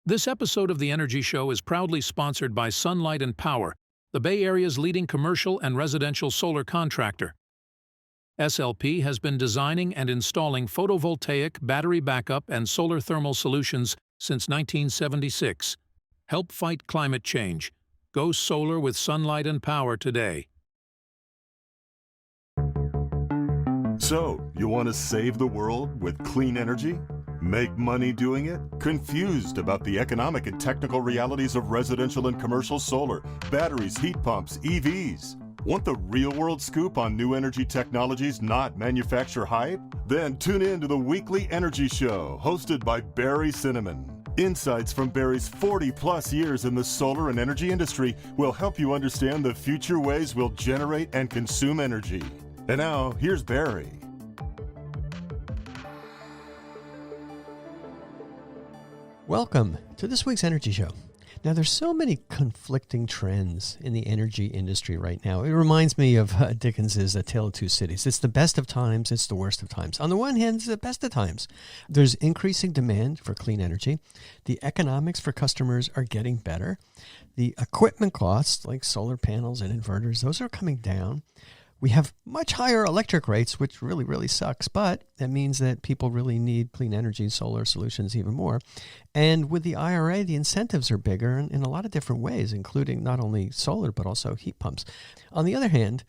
This episode of The Energy Show is proudly sponsored by Sunlight and Power, the Bay Area's leading commercial and residential solar contractor. SLP has been designing and installing photovoltaic, battery backup, and solar thermal solutions since 1976. Help fight climate change. Go solar with Sunlight and Power today. So, you want to save the world with clean energy? Make money doing it? Confused about the economic and technical realities of residential and commercial solar, batteries, heat pumps, EVs? Want the real-world scoop on new energy technologies, not manufacturer hype? Then tune in to the Weekly Energy Show, hosted by Barry Cinnamon. Insights from Barry's 40-plus years in the solar and energy industry will help you understand the future ways we'll generate and consume energy. And now, here's Barry. Welcome to this week's Energy Show. Now, there's so many conflicting trends in the energy industry right now. It reminds me of Dickens's A Tale of Two Cities. It's the best of times, it's the worst of times. On the one hand, it's the best of times. There's increasing demand for clean energy. The economics for customers are getting better. The equipment costs, like solar panels and inverters, those are coming down. We have much higher electric rates, which really sucks, but that means that people really need clean energy solar solutions even more. And with the IRA, the incentives are bigger in a lot of different ways, including not only solar, but also heat pumps. On the other hand,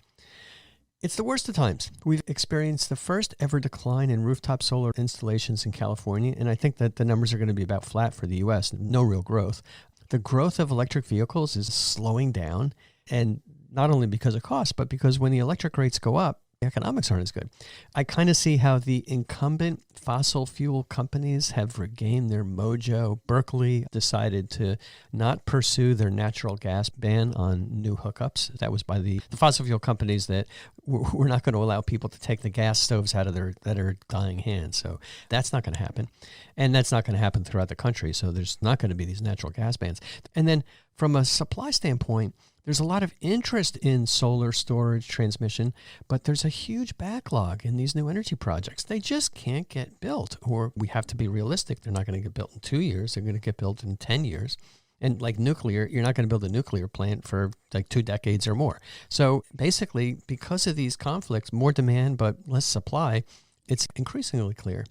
it's the worst of times. We've experienced the first ever decline in rooftop solar installations in California, and I think that the numbers are going to be about flat for the U.S., no real growth. The growth of electric vehicles is slowing down, and not only because of cost, but because when the electric rates go up, the economics aren't as good. I kind of see how the incumbent fossil fuel companies have regained their mojo. Berkeley decided to not pursue their natural gas ban on new hookups. That was by the fossil fuel companies that we're not going to allow people to take the gas stoves out of their that are dying hands. So that's not going to happen. And that's not going to happen throughout the country. So there's not going to be these natural gas bans. And then from a supply standpoint, there's a lot of interest in solar storage transmission, but there's a huge backlog in these new energy projects. They just can't get built, or we have to be realistic. They're not going to get built in 2 years. They're going to get built in 10 years. And like nuclear, you're not going to build a nuclear plant for like 2 decades or more. So basically, because of these conflicts, more demand but less supply, it's increasingly clear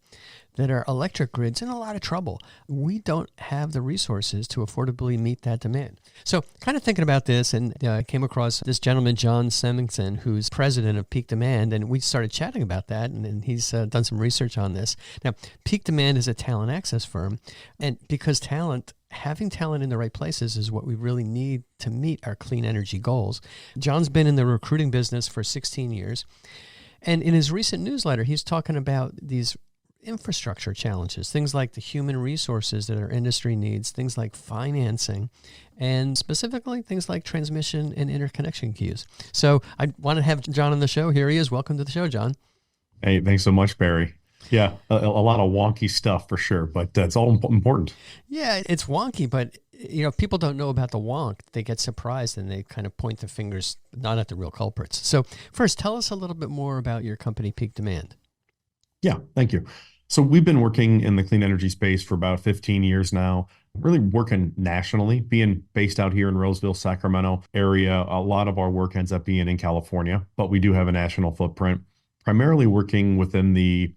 that our electric grid's in a lot of trouble. We don't have the resources to affordably meet that demand. So kind of thinking about this, and I came across this gentleman, Jon Semingson, who's president of Peak Demand, and we started chatting about that, and he's done some research on this. Now, Peak Demand is a talent access firm, and because having talent in the right places is what we really need to meet our clean energy goals. John's been in the recruiting business for 16 years. And in his recent newsletter, he's talking about these infrastructure challenges, things like the human resources that our industry needs, things like financing, and specifically things like transmission and interconnection queues. So I want to have John on the show. Here he is. Welcome to the show, John. Hey, thanks so much, Barry. Yeah, a lot of wonky stuff for sure, but it's all important. Yeah, it's wonky, but if people don't know about the wonk, they get surprised and they kind of point the fingers not at the real culprits. So first, tell us a little bit more about your company, Peak Demand. Yeah, thank you. So we've been working in the clean energy space for about 15 years now, really working nationally, being based out here in Roseville, Sacramento area. A lot of our work ends up being in California, but we do have a national footprint, primarily working within the,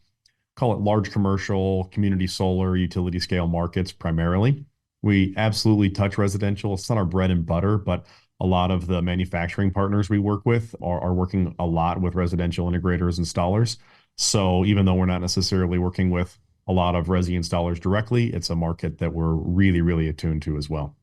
call it large commercial, community solar, utility scale markets primarily. We absolutely touch residential. It's not our bread and butter, but a lot of the manufacturing partners we work with are working a lot with residential integrators, installers. So even though we're not necessarily working with a lot of resi installers directly, it's a market that we're really attuned to as well.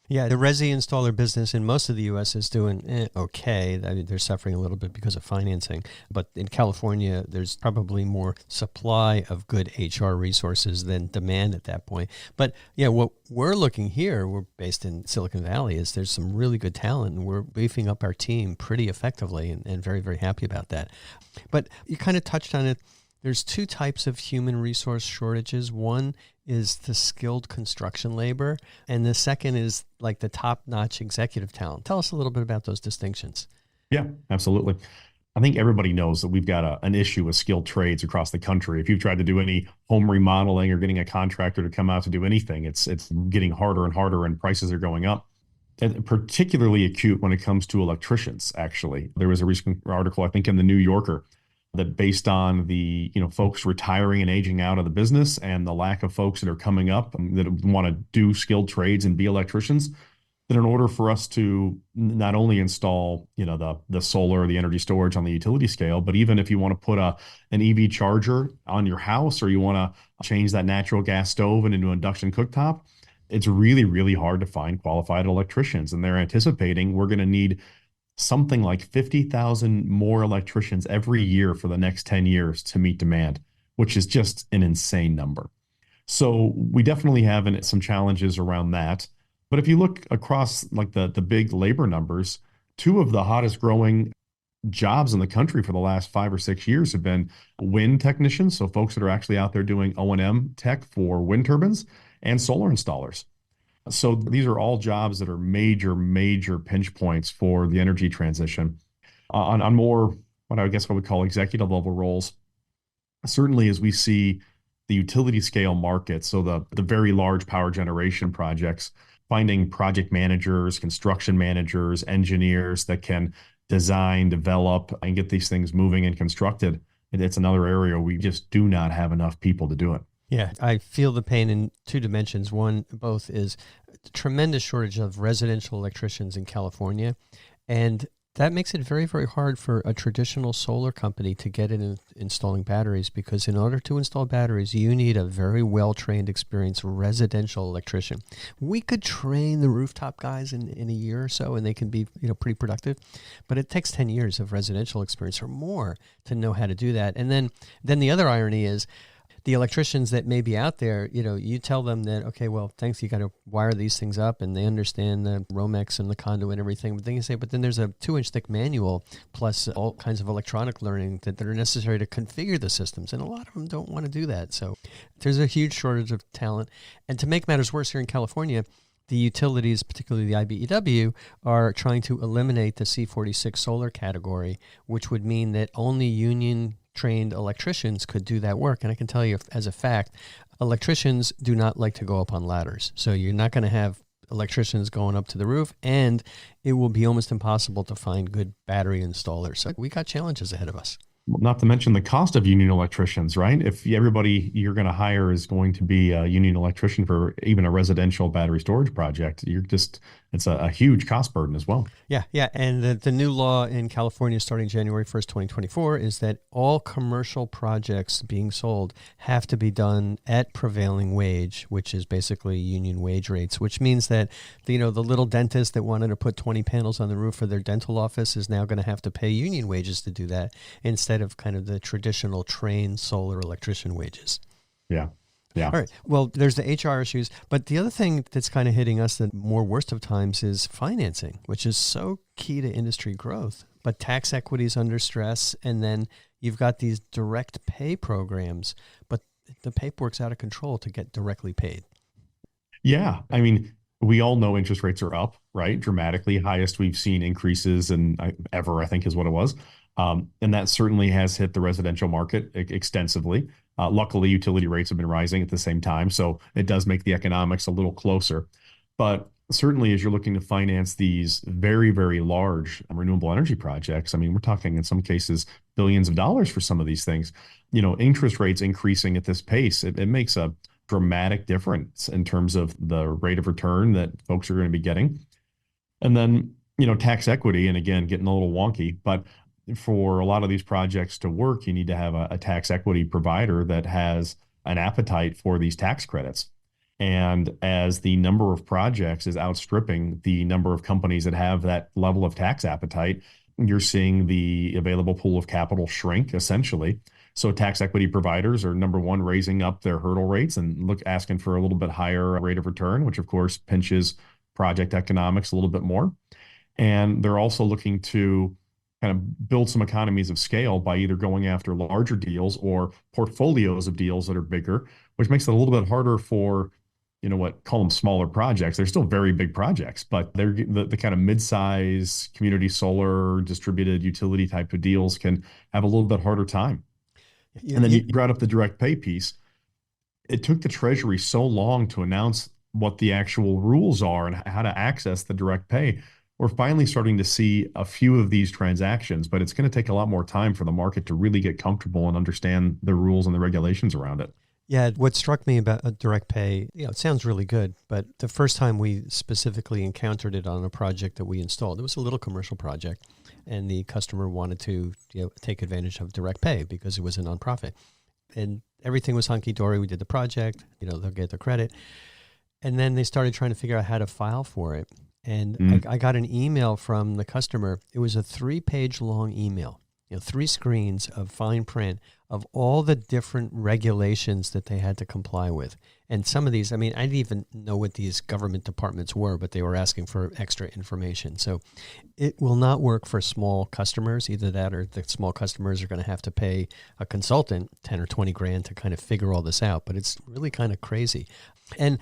Yeah, the resi installer business in most of the U.S. is doing okay. I mean, they're suffering a little bit because of financing. But in California, there's probably more supply of good HR resources than demand at that point. But yeah, what we're looking here, we're based in Silicon Valley, is there's some really good talent, and we're beefing up our team pretty effectively and very happy about that. But you kind of touched on it. There's 2 types of human resource shortages. One is the skilled construction labor, and the second is like the top-notch executive talent. Tell us a little bit about those distinctions. Yeah, absolutely. I think everybody knows that we've got an issue with skilled trades across the country. If you've tried to do any home remodeling or getting a contractor to come out to do anything, it's getting harder and harder, and prices are going up. And particularly acute when it comes to electricians, actually. There was a recent article, I think, in the New Yorker that based on the folks retiring and aging out of the business and the lack of folks that are coming up that want to do skilled trades and be electricians, that in order for us to not only install the solar, the energy storage on the utility scale, but even if you want to put an EV charger on your house, or you want to change that natural gas stove into an induction cooktop, it's really, really hard to find qualified electricians. And they're anticipating we're going to need something like 50,000 more electricians every year for the next 10 years to meet demand, which is just an insane number. So we definitely have some challenges around that. But if you look across like the big labor numbers, two of the hottest growing jobs in the country for the last 5 or 6 years have been wind technicians, so folks that are actually out there doing O&M tech for wind turbines, and solar installers. So these are all jobs that are major, major pinch points for the energy transition. On more, what I guess I would call executive level roles, certainly as we see the utility scale market, so the very large power generation projects, finding project managers, construction managers, engineers that can design, develop, and get these things moving and constructed. It's another area we just do not have enough people to do it. Yeah, I feel the pain in two dimensions. One, both is a tremendous shortage of residential electricians in California, and that makes it very, very hard for a traditional solar company to get in installing batteries, because in order to install batteries, you need a very well-trained, experienced residential electrician. We could train the rooftop guys in a year or so, and they can be pretty productive, but it takes 10 years of residential experience or more to know how to do that. And then the other irony is, the electricians that may be out there, you tell them that, okay, well, thanks, you got to wire these things up, and they understand the Romex and the conduit and everything. But then you say, but then there's a 2-inch thick manual plus all kinds of electronic learning that are necessary to configure the systems. And a lot of them don't want to do that. So there's a huge shortage of talent. And to make matters worse, here in California, the utilities, particularly the IBEW, are trying to eliminate the C46 solar category, which would mean that only union-trained electricians could do that work. And I can tell you, as a fact, electricians do not like to go up on ladders. So you're not going to have electricians going up to the roof, and it will be almost impossible to find good battery installers. So we got challenges ahead of us. Not to mention the cost of union electricians, right? If everybody you're going to hire is going to be a union electrician for even a residential battery storage project, it's a huge cost burden as well. Yeah. And the new law in California starting January 1st, 2024 is that all commercial projects being sold have to be done at prevailing wage, which is basically union wage rates, which means that the little dentist that wanted to put 20 panels on the roof of their dental office is now going to have to pay union wages to do that instead of kind of the traditional trained solar electrician wages. Yeah. All right. Well, there's the HR issues, but the other thing that's kind of hitting us the more worst of times is financing, which is so key to industry growth. But tax equity is under stress, and then you've got these direct pay programs, but the paperwork's out of control to get directly paid. Yeah. I mean, we all know interest rates are up, right? Dramatically. Highest we've seen increases ever, I think is what it was. And that certainly has hit the residential market extensively. Luckily, utility rates have been rising at the same time, so it does make the economics a little closer. But certainly, as you're looking to finance these very, very large renewable energy projects, I mean, we're talking in some cases billions of dollars for some of these things. Interest rates increasing at this pace, it makes a dramatic difference in terms of the rate of return that folks are going to be getting. And then, tax equity, and again, getting a little wonky, but for a lot of these projects to work, you need to have a tax equity provider that has an appetite for these tax credits. And as the number of projects is outstripping the number of companies that have that level of tax appetite, you're seeing the available pool of capital shrink essentially. So tax equity providers are, number one, raising up their hurdle rates and asking for a little bit higher rate of return, which of course pinches project economics a little bit more. And they're also looking to kind of build some economies of scale by either going after larger deals or portfolios of deals that are bigger, which makes it a little bit harder for call them smaller projects. They're still very big projects, but they're the kind of mid-size community solar distributed utility type of deals can have a little bit harder time. And then you brought up the direct pay piece. It took the Treasury so long to announce what the actual rules are and how to access the direct pay. We're finally starting to see a few of these transactions, but it's going to take a lot more time for the market to really get comfortable and understand the rules and the regulations around it. Yeah, what struck me about direct pay, it sounds really good, but the first time we specifically encountered it on a project that we installed, it was a little commercial project, and the customer wanted to take advantage of direct pay because it was a nonprofit. And everything was hunky-dory. We did the project, they'll get the credit. And then they started trying to figure out how to file for it. And I got an email from the customer. It was a 3-page long email, 3 screens of fine print of all the different regulations that they had to comply with. And some of these, I didn't even know what these government departments were, but they were asking for extra information. So it will not work for small customers, either that or the small customers are going to have to pay a consultant 10 or 20 grand to kind of figure all this out. But it's really kind of crazy. And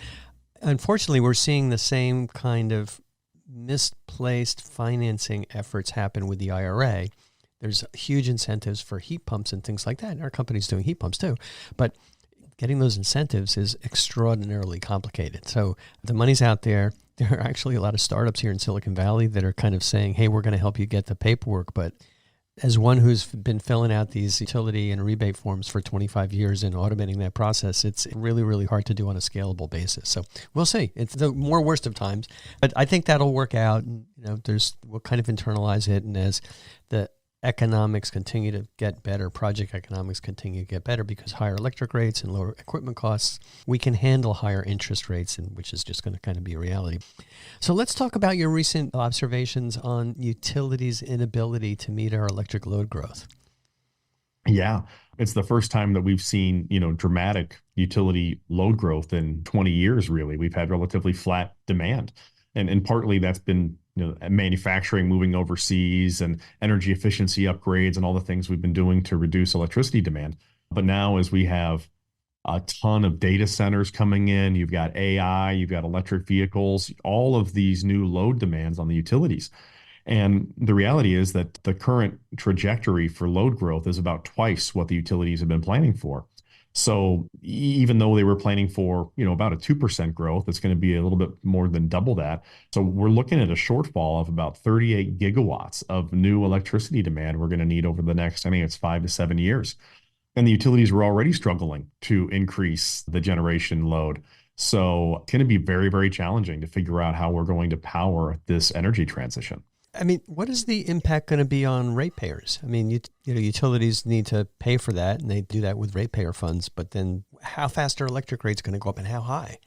unfortunately, we're seeing the same kind of misplaced financing efforts happen with the IRA. There's huge incentives for heat pumps and things like that. And our company's doing heat pumps too. But getting those incentives is extraordinarily complicated. So the money's out there. There are actually a lot of startups here in Silicon Valley that are kind of saying, hey, we're going to help you get the paperwork. But as one who's been filling out these utility and rebate forms for 25 years and automating that process, it's really, really hard to do on a scalable basis. So we'll see. It's the more worst of times. But I think that'll work out. And, we'll kind of internalize it. And as the economics continue to get better, project economics continue to get better because higher electric rates and lower equipment costs, we can handle higher interest rates, and which is just going to kind of be a reality. So let's talk about your recent observations on utilities' inability to meet our electric load growth. Yeah, it's the first time that we've seen, dramatic utility load growth in 20 years, really. We've had relatively flat demand. And partly that's been manufacturing moving overseas and energy efficiency upgrades and all the things we've been doing to reduce electricity demand. But now as we have a ton of data centers coming in, you've got AI, you've got electric vehicles, all of these new load demands on the utilities. And the reality is that the current trajectory for load growth is about twice what the utilities have been planning for. So even though they were planning for, about a 2% growth, it's going to be a little bit more than double that. So we're looking at a shortfall of about 38 gigawatts of new electricity demand we're going to need over the next, I think it's 5 to 7 years. And the utilities were already struggling to increase the generation load. So it's going to be very, very challenging to figure out how we're going to power this energy transition. What is the impact going to be on ratepayers? Utilities need to pay for that, and they do that with ratepayer funds. But then how fast are electric rates going to go up and how high?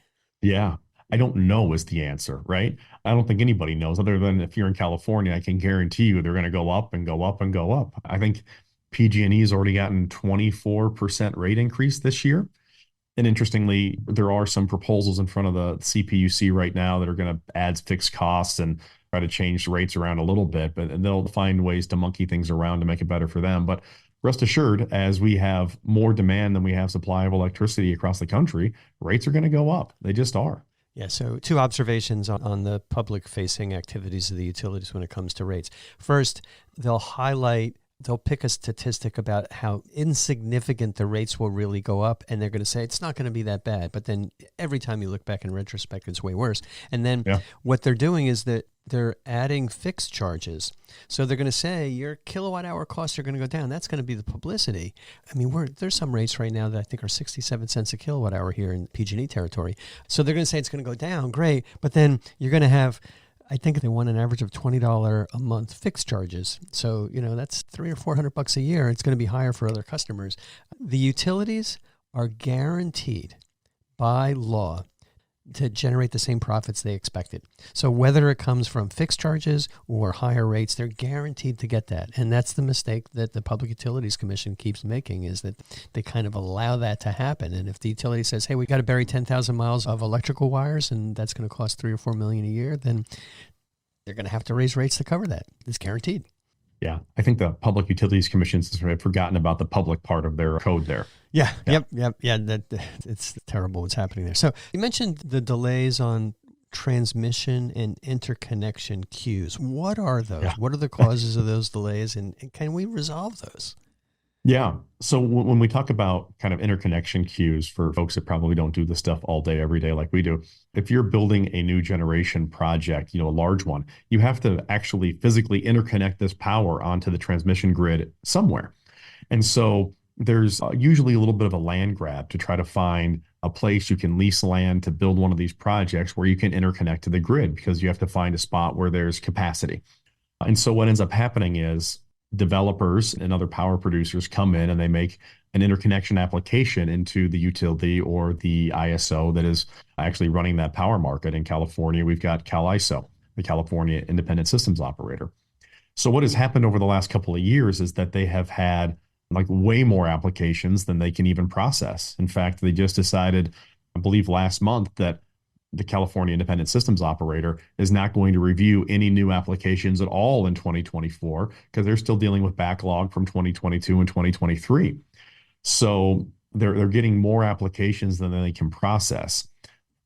Yeah, I don't know is the answer, right? I don't think anybody knows other than if you're in California, I can guarantee you they're going to go up and go up and go up. I think PG&E has already gotten 24% rate increase this year. And interestingly, there are some proposals in front of the CPUC right now that are going to add fixed costs and try to change the rates around a little bit, but they'll find ways to monkey things around to make it better for them. But rest assured, as we have more demand than we have supply of electricity across the country, rates are going to go up. They just are. Yeah, so 2 observations on the public-facing activities of the utilities when it comes to rates. First, they'll pick a statistic about how insignificant the rates will really go up, and they're going to say it's not going to be that bad. But then every time you look back in retrospect, it's way worse. And then what they're doing is that they're adding fixed charges. So they're going to say your kilowatt hour costs are going to go down. That's going to be the publicity. There's some rates right now that I think are 67 cents a kilowatt hour here in PG&E territory. So they're going to say it's going to go down. Great. But then you're going to have, I think they want an average of $20 a month fixed charges. So, that's $300 or $400 a year. It's going to be higher for other customers. The utilities are guaranteed by law to generate the same profits they expected. So whether it comes from fixed charges or higher rates, they're guaranteed to get that. And that's the mistake that the Public Utilities Commission keeps making, is that they kind of allow that to happen. And if the utility says, hey, we got to bury 10,000 miles of electrical wires and that's going to cost $3 or $4 million a year, then they're going to have to raise rates to cover that. It's guaranteed. Yeah, I think the Public Utilities Commissions have forgotten about the public part of their code there. Yeah. Yep. Yeah. It's terrible what's happening there. So you mentioned the delays on transmission and interconnection queues. What are those? Yeah. What are the causes of those delays, and can we resolve those? Yeah. So when we talk about kind of interconnection queues for folks that probably don't do this stuff all day, every day like we do, if you're building a new generation project, a large one, you have to actually physically interconnect this power onto the transmission grid somewhere. And so there's usually a little bit of a land grab to try to find a place you can lease land to build one of these projects where you can interconnect to the grid, because you have to find a spot where there's capacity. And so what ends up happening is developers and other power producers come in and they make an interconnection application into the utility or the ISO that is actually running that power market. In California, we've got CalISO, the California Independent Systems Operator. So what has happened over the last couple of years is that they have had like way more applications than they can even process. In fact, they just decided, I believe last month, that the California Independent Systems Operator is not going to review any new applications at all in 2024 because they're still dealing with backlog from 2022 and 2023. So they're getting more applications than they can process.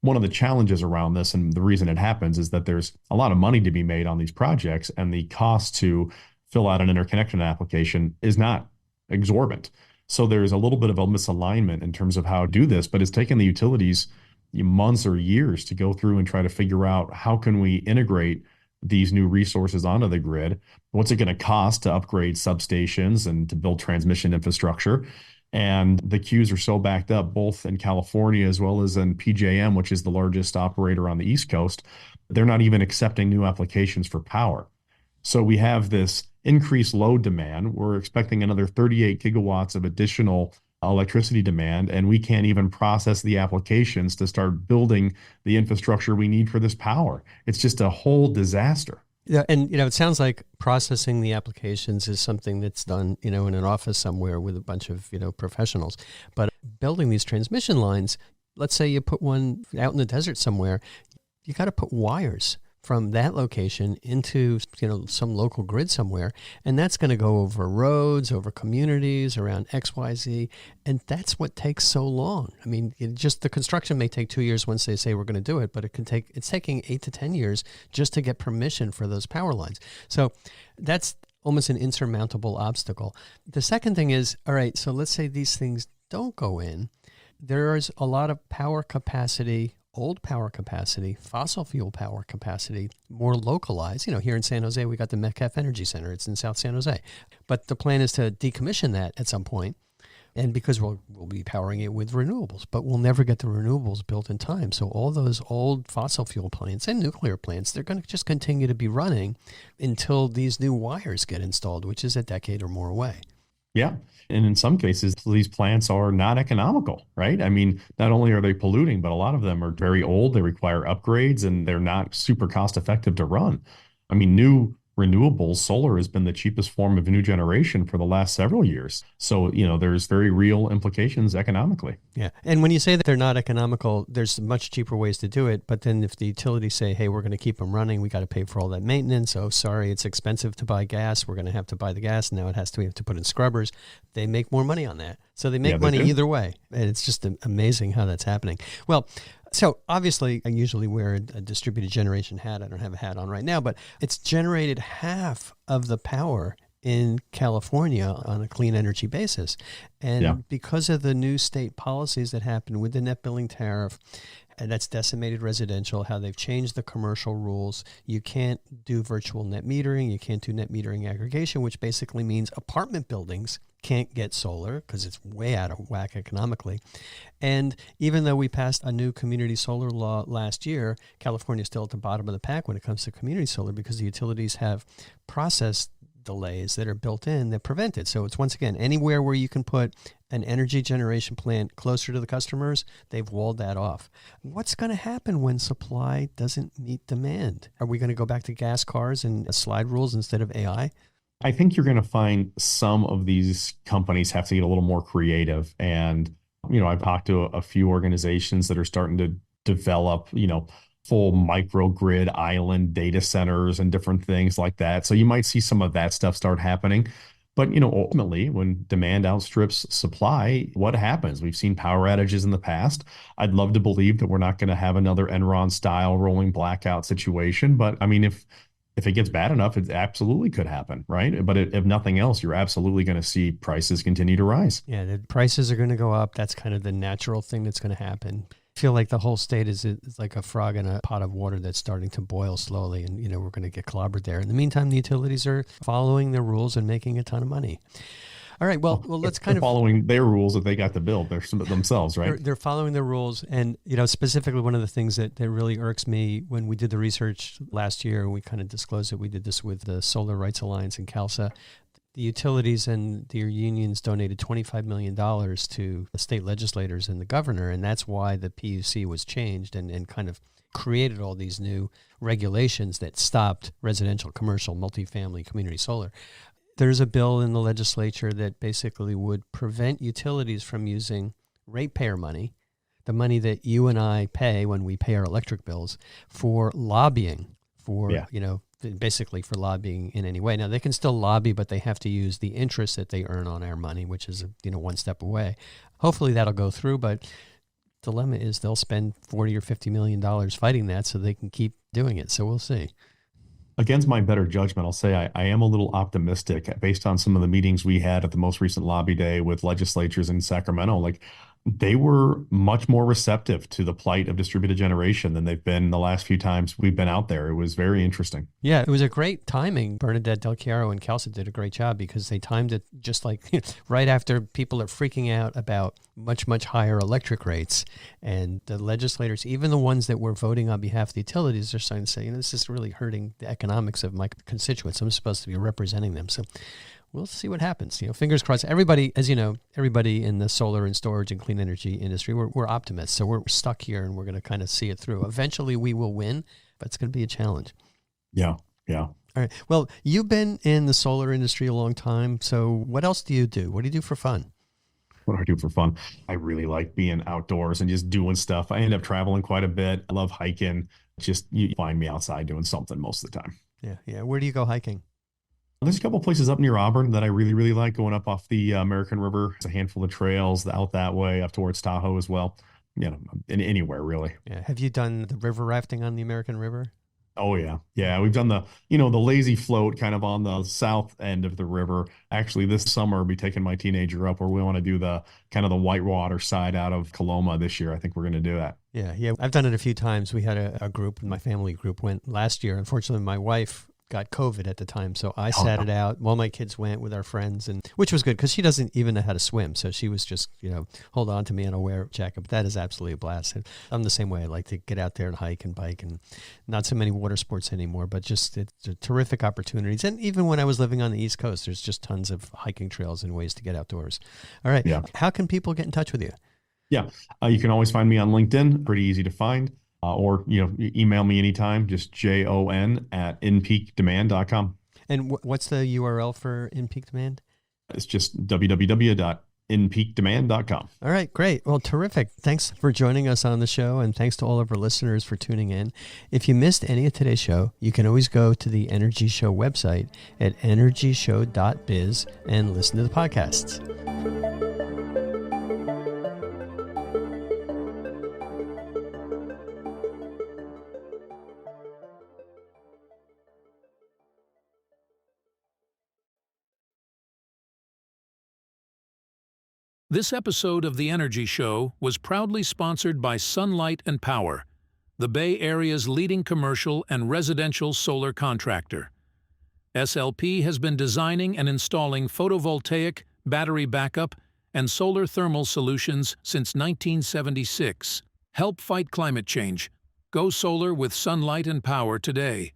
One of the challenges around this, and the reason it happens, is that there's a lot of money to be made on these projects, and the cost to fill out an interconnection application is not exorbitant. So there's a little bit of a misalignment in terms of how to do this, but it's taken the utilities months or years to go through and try to figure out how can we integrate these new resources onto the grid. What's it going to cost to upgrade substations and to build transmission infrastructure? And the queues are so backed up, both in California as well as in PJM, which is the largest operator on the East Coast. They're not even accepting new applications for power. So we have this increased load demand. We're expecting another 38 gigawatts of additional electricity demand, and we can't even process the applications to start building the infrastructure we need for this power. It's just a whole disaster. Yeah, and it sounds like processing the applications is something that's done, in an office somewhere with a bunch of, professionals. But building these transmission lines, let's say you put one out in the desert somewhere, you got to put wires from that location into, some local grid somewhere. And that's going to go over roads, over communities, around XYZ. And that's what takes so long. I mean, the construction may take 2 years once they say we're going to do it, but it's taking 8 to 10 years just to get permission for those power lines. So that's almost an insurmountable obstacle. The second thing is, all right, so let's say these things don't go in. There's a lot of power capacity, old power capacity, fossil fuel power capacity, more localized. Here in San Jose, we got the Metcalf Energy Center. It's in South San Jose. But the plan is to decommission that at some point, and because we'll be powering it with renewables, but we'll never get the renewables built in time. So all those old fossil fuel plants and nuclear plants, they're going to just continue to be running until these new wires get installed, which is a decade or more away. Yeah. And in some cases, these plants are not economical, right? I mean, not only are they polluting, but a lot of them are very old. They require upgrades and they're not super cost effective to run. I mean, new renewables, solar has been the cheapest form of new generation for the last several years. So, there's very real implications economically. Yeah. And when you say that they're not economical, there's much cheaper ways to do it. But then if the utilities say, hey, we're going to keep them running, we got to pay for all that maintenance. Oh, sorry, it's expensive to buy gas. We're going to have to buy the gas. Now we have to put in scrubbers. They make more money on that. So they make money either way. And it's just amazing how that's happening. Well, so obviously, I usually wear a distributed generation hat. I don't have a hat on right now, but it's generated half of the power in California on a clean energy basis. And because of the new state policies that happened with the net billing tariff, and that's decimated residential, how they've changed the commercial rules. You can't do virtual net metering. You can't do net metering aggregation, which basically means apartment buildings can't get solar because it's way out of whack economically. And even though we passed a new community solar law last year, California is still at the bottom of the pack when it comes to community solar because the utilities have process delays that are built in that prevent it. So it's, once again, anywhere where you can put an energy generation plant closer to the customers, they've walled that off. What's going to happen when supply doesn't meet demand? Are we going to go back to gas cars and slide rules instead of AI? I think you're going to find some of these companies have to get a little more creative. And, I've talked to a few organizations that are starting to develop, full microgrid island data centers and different things like that. So you might see some of that stuff start happening. But, ultimately, when demand outstrips supply, what happens? We've seen power outages in the past. I'd love to believe that we're not going to have another Enron-style rolling blackout situation. But I mean, if it gets bad enough, it absolutely could happen, right? But if nothing else, you're absolutely going to see prices continue to rise. Yeah, the prices are going to go up. That's kind of the natural thing that's going to happen. I feel like the whole state is like a frog in a pot of water that's starting to boil slowly, and we're going to get clobbered there. In the meantime, the utilities are following the rules and making a ton of money. All right, well, let's kind of following their rules that they got to build themselves, right? They're following the rules, and specifically one of the things that really irks me when we did the research last year, we kind of disclosed that we did this with the Solar Rights Alliance and CalSA. The utilities and their unions donated $25 million to the state legislators and the governor, and that's why the PUC was changed and kind of created all these new regulations that stopped residential, commercial, multifamily, community solar. There's a bill in the legislature that basically would prevent utilities from using ratepayer money, the money that you and I pay when we pay our electric bills, for lobbying, basically for lobbying in any way. Now, they can still lobby, but they have to use the interest that they earn on our money, which is, one step away. Hopefully that'll go through, but the dilemma is they'll spend $40 or $50 million fighting that so they can keep doing it. So we'll see. Against my better judgment, I'll say I am a little optimistic based on some of the meetings we had at the most recent lobby day with legislatures in Sacramento. Like, they were much more receptive to the plight of distributed generation than they've been the last few times we've been out there. It was very interesting. Yeah, it was a great timing. Bernadette Del Chiaro and CalSA did a great job because they timed it just like right after people are freaking out about much, much higher electric rates. And the legislators, even the ones that were voting on behalf of the utilities, are starting to say, this is really hurting the economics of my constituents. I'm supposed to be representing them. So we'll see what happens. Fingers crossed. Everybody, as you know, everybody in the solar and storage and clean energy industry, we're optimists. So we're stuck here and we're going to kind of see it through. Eventually we will win, but it's going to be a challenge. Yeah. All right. Well, you've been in the solar industry a long time. So what else do you do? What do you do for fun? What do I do for fun? I really like being outdoors and just doing stuff. I end up traveling quite a bit. I love hiking. Just you find me outside doing something most of the time. Yeah. Where do you go hiking? There's a couple of places up near Auburn that I really, really like, going up off the American River. There's a handful of trails out that way, up towards Tahoe as well. Anywhere really. Yeah. Have you done the river rafting on the American River? Oh yeah. Yeah. We've done the lazy float kind of on the south end of the river. Actually, this summer I'll be taking my teenager up where we want to do the kind of the whitewater side out of Coloma this year. I think we're going to do that. Yeah. I've done it a few times. We had a group, my family group went last year. Unfortunately, my wife got COVID at the time, so I sat it out while my kids went with our friends, and which was good because she doesn't even know how to swim, so she was just hold on to me and I'll wear a jacket. But that is absolutely a blast. And I'm the same way. I like to get out there and hike and bike, and not so many water sports anymore, but just it's terrific opportunities. And even when I was living on the East Coast, there's just tons of hiking trails and ways to get outdoors. All right. Yeah. How can people get in touch with you? Yeah. You can always find me on LinkedIn. Pretty easy to find. Or email me anytime, just jon@inpeakdemand.com. And what's the URL for In Peak Demand? It's just www.inpeakdemand.com. All right, great. Well, terrific. Thanks for joining us on the show, and thanks to all of our listeners for tuning in. If you missed any of today's show, you can always go to the Energy Show website at energyshow.biz and listen to the podcasts. This episode of The Energy Show was proudly sponsored by Sunlight and Power, the Bay Area's leading commercial and residential solar contractor. SLP has been designing and installing photovoltaic, battery backup, and solar thermal solutions since 1976. Help fight climate change. Go solar with Sunlight and Power today.